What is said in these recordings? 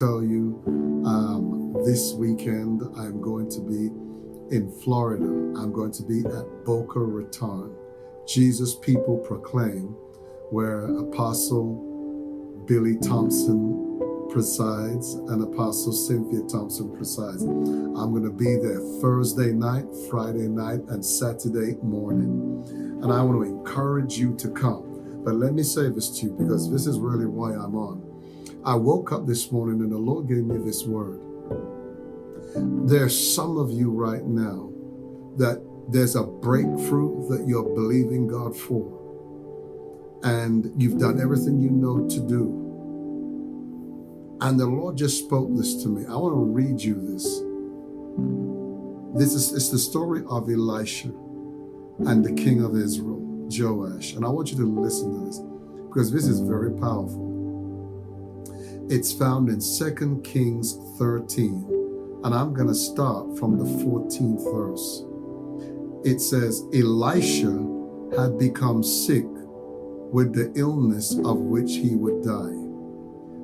tell you this weekend I'm going to be in Florida. I'm going to be at Boca Raton, Jesus People Proclaim, where Apostle Billy Thompson presides and Apostle Cynthia Thompson presides. I'm going to be there Thursday night, Friday night, and Saturday morning. And I want to encourage you to come. But let me say this to you because this is really why I'm on. I woke up this morning and the Lord gave me this word. There's some of you right now that there's a breakthrough that you're believing God for. And you've done everything you know to do. And the Lord just spoke this to me. I want to read you this. It's the story of Elisha and the king of Israel, Joash. And I want you to listen to this because this is very powerful. It's found in 2 Kings 13, and I'm going to start from the 14th verse. It says, Elisha had become sick with the illness of which he would die.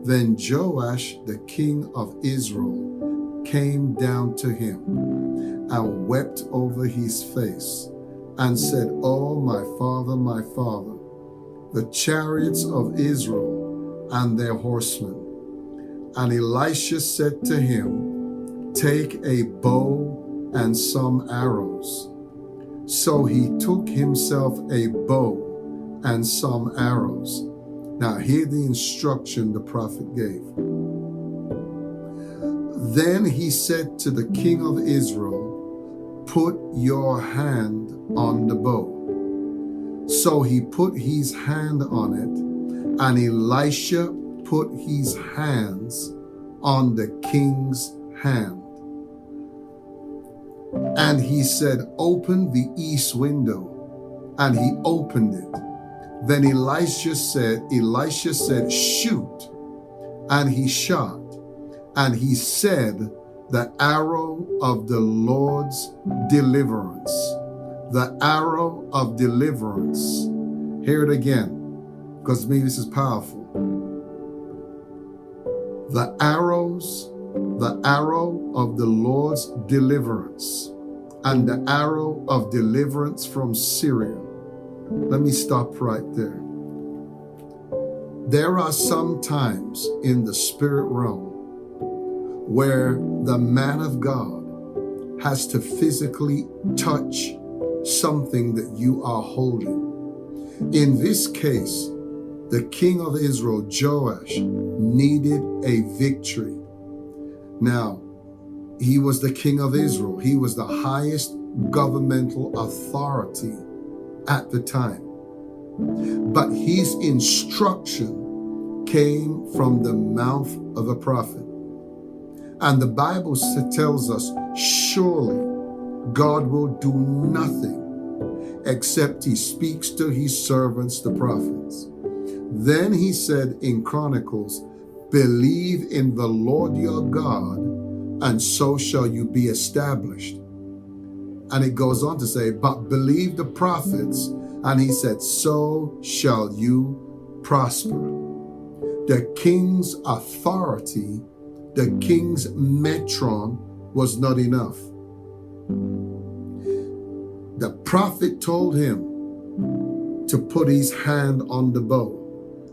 Then Joash, the king of Israel, came down to him and wept over his face and said, Oh, my father, the chariots of Israel and their horsemen. And Elisha said to him, Take a bow and some arrows. So he took himself a bow and some arrows. Now hear the instruction the prophet gave. Then he said to the king of Israel, Put your hand on the bow. So he put his hand on it, and Elisha put his hands on the king's hand. And he said, Open the east window. And he opened it. Then Elisha said, Shoot. And he shot. And he said, The arrow of the Lord's deliverance. The arrow of deliverance. Hear it again, because maybe this is powerful. The arrow of the Lord's deliverance, and the arrow of deliverance from Syria. Let me stop right there. There are some times in the spirit realm where the man of God has to physically touch something that you are holding. In this case, the king of Israel, Joash, needed a victory. Now, he was the king of Israel. He was the highest governmental authority at the time. But his instruction came from the mouth of a prophet. And the Bible tells us, surely God will do nothing except he speaks to his servants, the prophets. Then he said in Chronicles, Believe in the Lord your God, and so shall you be established. And it goes on to say, But believe the prophets, and he said, So shall you prosper. The king's authority, the king's metron, was not enough. The prophet told him to put his hand on the bow.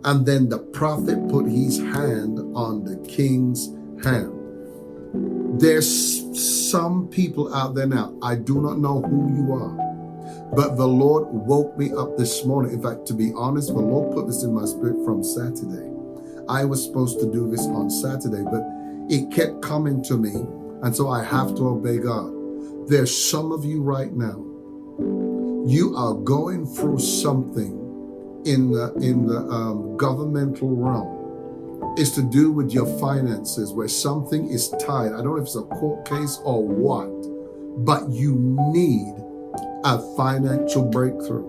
And then the prophet put his hand on the king's hand. There's some people out there now. I do not know who you are. But the Lord woke me up this morning. In fact, to be honest, the Lord put this in my spirit from Saturday. I was supposed to do this on Saturday, but it kept coming to me. And so I have to obey God. There's some of you right now. You are going through something in the governmental realm. It's to do with your finances, where something is tied. I don't know if it's a court case or what, but you need a financial breakthrough.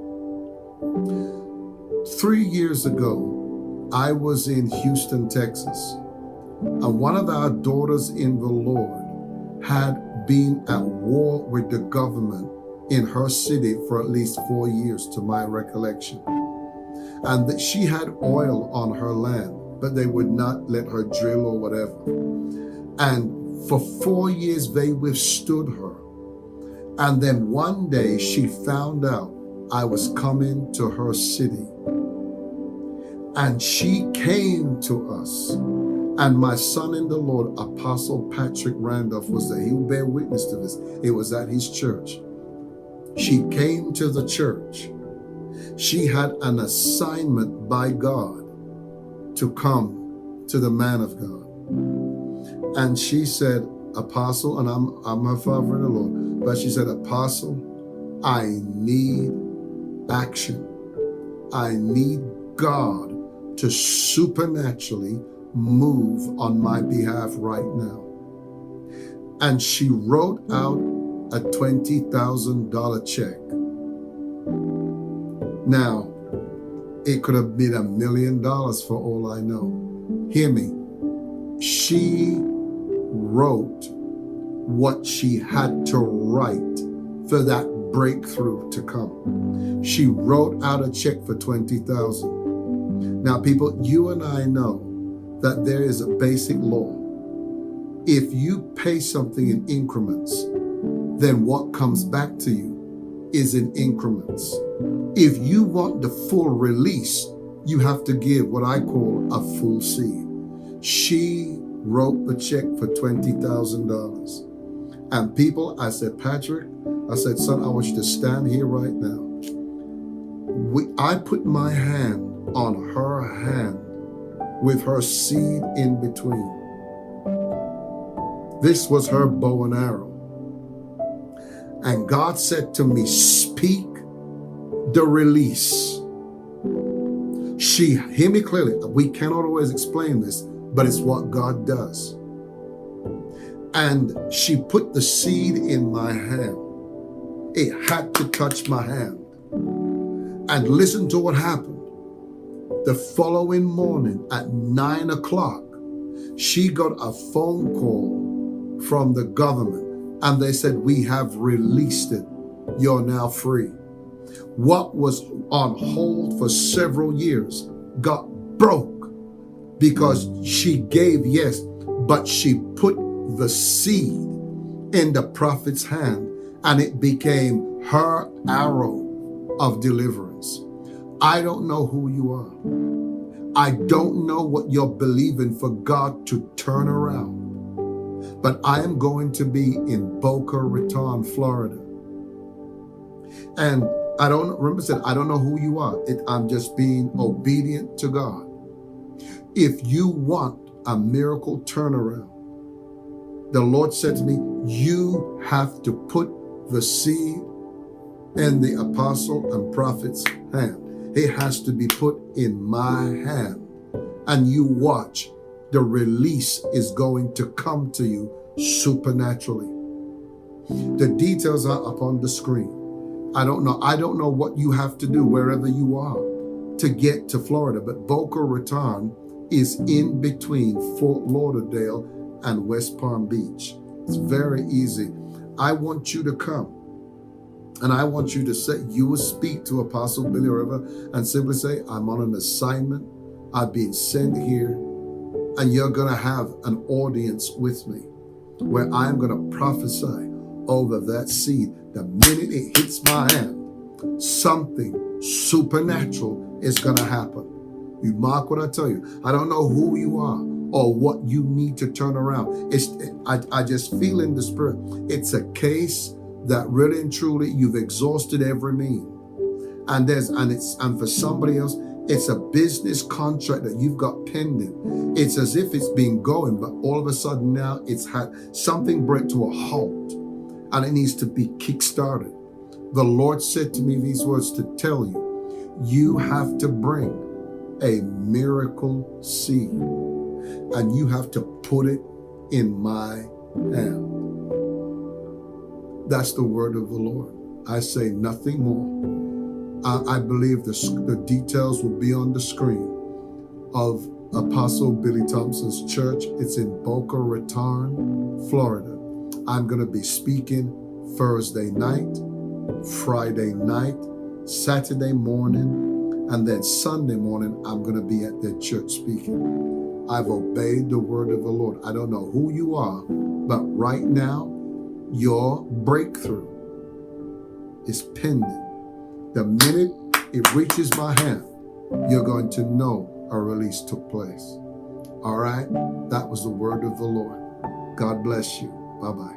3 years ago, I was in Houston, Texas, and one of our daughters in the Lord had been at war with the government in her city for at least 4 years, to my recollection. And that she had oil on her land. but they would not let her drill or whatever. And for 4 years, they withstood her. And then one day she found out I was coming to her city. And she came to us. And my son in the Lord, Apostle Patrick Randolph, was there. He will bear witness to this. It was at his church. She came to the church. She had an assignment by God to come to the man of God. And she said, Apostle, and I'm her father in the Lord, but she said, Apostle, I need action. I need God to supernaturally move on my behalf right now. And she wrote out a $20,000 check. Now, it could have been $1 million for all I know. Hear me. She wrote what she had to write for that breakthrough to come. She wrote out a check for $20,000. Now, people, you and I know that there is a basic law. If you pay something in increments, then what comes back to you is in increments. If you want the full release, you have to give what I call a full seed. She wrote the check for $20,000. And people, I said, Patrick, I said, son, I want you to stand here right now. I put my hand on her hand with her seed in between. This was her bow and arrow. And God said to me, speak the release. Hear me clearly, we cannot always explain this, but it's what God does. And she put the seed in my hand. It had to touch my hand. And listen to what happened. The following morning at 9 o'clock, she got a phone call from the government, and they said, we have released it. You're now free. What was on hold for several years got broke because she gave yes, but she put the seed in the prophet's hand, and it became her arrow of deliverance. I don't know who you are. I don't know what you're believing for God to turn around. But I am going to be in Boca Raton, Florida. And I don't know who you are. I'm just being obedient to God. If you want a miracle turnaround, the Lord said to me, you have to put the seed in the apostle and prophet's hand. It has to be put in my hand. And you watch, the release is going to come to you supernaturally. The details are up on the screen. I don't know what you have to do wherever you are to get to Florida, but Boca Raton is in between Fort Lauderdale and West Palm Beach. It's very easy. I want you to come. And I want you to say, you will speak to Apostle Billy River and simply say, I'm on an assignment. I've been sent here. And you're going to have an audience with me where I'm going to prophesy over that seed. The minute it hits my hand, something supernatural is going to happen. You mark what I tell you. I don't know who you are or what you need to turn around. I just feel in the spirit. It's a case that really and truly you've exhausted every mean. And for somebody else, it's a business contract that you've got pending. It's as if it's been going, but all of a sudden now it's had something brought to a halt and it needs to be kickstarted. The Lord said to me these words to tell you, you have to bring a miracle seed and you have to put it in my hand. That's the word of the Lord. I say nothing more. I believe the details will be on the screen of Apostle Billy Thompson's church. It's in Boca Raton, Florida. I'm going to be speaking Thursday night, Friday night, Saturday morning, And then Sunday morning, I'm going to be at the church speaking. I've obeyed the word of the Lord. I don't know who you are, but right now, your breakthrough is pending. The minute it reaches my hand, you're going to know a release took place. All right? That was the word of the Lord. God bless you. Bye-bye.